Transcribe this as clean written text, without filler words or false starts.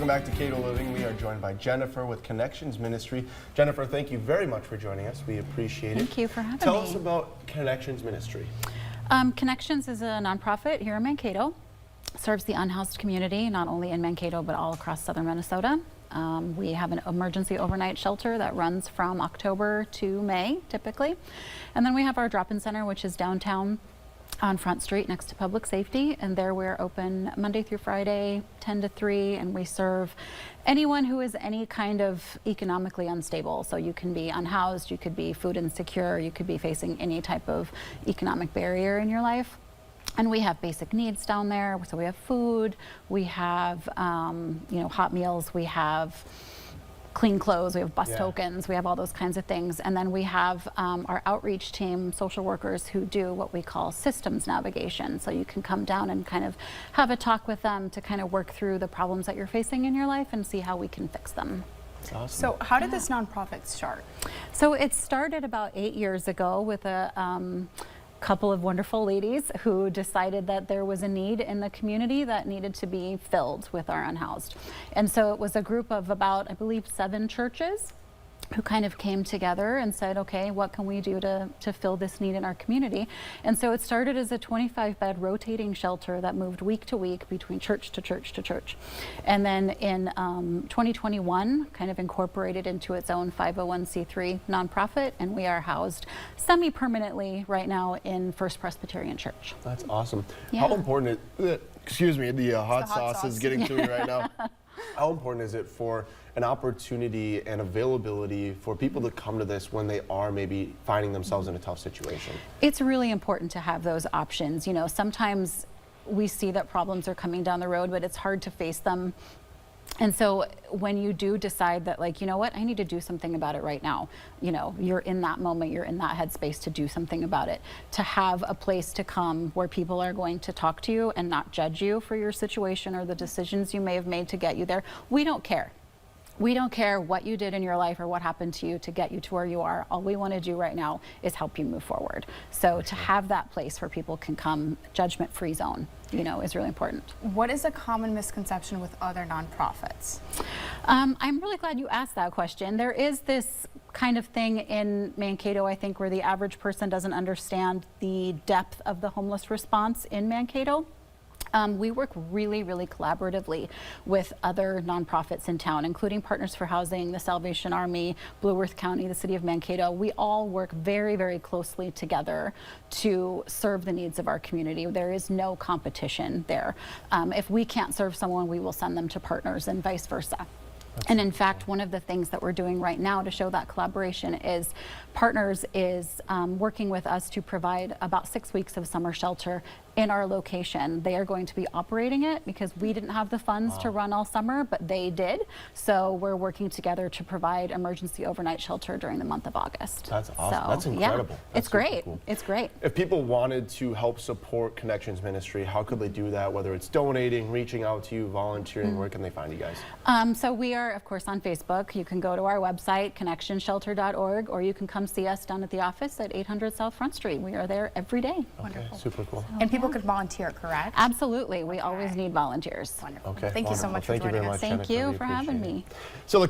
Welcome back to Kato Living. We are joined by Jennifer with Connections Ministry. Jennifer, thank you very much for joining us. We appreciate it. Thank you for having me. Tell us about Connections Ministry. Connections is a nonprofit here in Mankato. Serves the unhoused community, not only in Mankato, but all across southern Minnesota. We have an emergency overnight shelter that runs from October to May, typically. And then we have our drop-in center, which is downtown on Front Street next to Public Safety, and there we're open Monday through Friday, 10 to 3, and we serve anyone who is any kind of economically unstable. So you can be unhoused, you could be food insecure, you could be facing any type of economic barrier in your life. And we have basic needs down there. So we have food, we have hot meals, we have clean clothes, we have bus tokens, we have all those kinds of things. And then we have our outreach team, social workers, who do what we call systems navigation. So you can come down and kind of have a talk with them to kind of work through the problems that you're facing in your life and see how we can fix them. That's awesome. So how did this nonprofit start? So it started about 8 years ago with a couple of wonderful ladies who decided that there was a need in the community that needed to be filled with our unhoused. And so it was a group of about, I believe, 7 churches who kind of came together and said, okay, what can we do to fill this need in our community? And so it started as a 25-bed rotating shelter that moved week to week between church to church to church. And then in 2021, kind of incorporated into its own 501c3 nonprofit, and we are housed semi-permanently right now in First Presbyterian Church. That's awesome. Yeah. How important is, excuse me, the hot hot sauce sauce. is getting to me right now. How important is it for an opportunity and availability for people to come to this when they are maybe finding themselves in a tough situation? It's really important to have those options. You know, sometimes we see that problems are coming down the road, but it's hard to face them. And so when you do decide that, like, you know what, I need to do something about it right now, you know, you're in that moment, you're in that headspace to do something about it, to have a place to come where people are going to talk to you and not judge you for your situation or the decisions you may have made to get you there. We don't care. We don't care what you did in your life or what happened to you to get you to where you are. All we want to do right now is help you move forward. So to have that place where people can come, judgment-free zone, you know, is really important. What is a common misconception with other nonprofits? I'm really glad you asked that question. There is this kind of thing in Mankato, I think, where the average person doesn't understand the depth of the homeless response in Mankato. We work really, really collaboratively with other nonprofits in town, including Partners for Housing, the Salvation Army, Blue Earth County, the City of Mankato. We all work very, very closely together to serve the needs of our community. There is no competition there. If we can't serve someone, we will send them to Partners and vice versa. And in fact, one of the things that we're doing right now to show that collaboration is Partners is working with us to provide about 6 weeks of summer shelter in our location. They are going to be operating it because we didn't have the funds to run all summer, but they did. So we're working together to provide emergency overnight shelter during the month of August. That's awesome. So, That's incredible. Yeah, That's it's great. cool. It's great. If people wanted to help support Connections Ministry, how could they do that? Whether it's donating, reaching out to you, volunteering, where can they find you guys? So we are, of course, on Facebook. You can go to our website, connectionshelter.org, or you can come see us down at the office at 800 South Front Street. We are there every day. Okay, super cool. And people could volunteer, correct? Absolutely. We always need volunteers. Wonderful. Okay, Thank you so wonderful. much Thank for you very joining much, us. Thank Jennifer. you We for having appreciate me. it. So